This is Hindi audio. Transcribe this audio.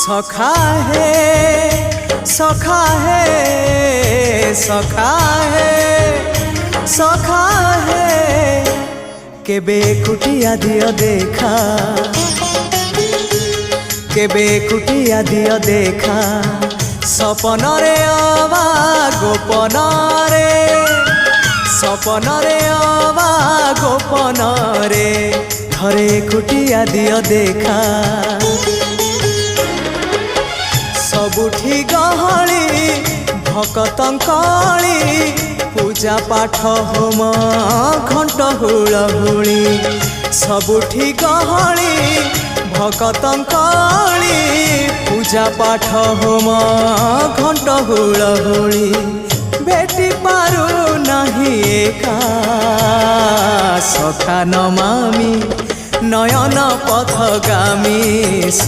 सखा है सखा है सखा है सखा है केबे कुटिया दियो देखा केबे कुटिया दियो देखा सपन रे अवा गोपन रे सपन रे अवा गोपन रे थरे कुटिया दियो देखा सबुठी गहली भकतंकली पूजा पाठ होम घंट हुलहुली सबुठी गहली भकतंकली पूजा पाठ होम घंट हुलहुली भेटी पारु नहीं एका सखा नमामि नयन पथगामी।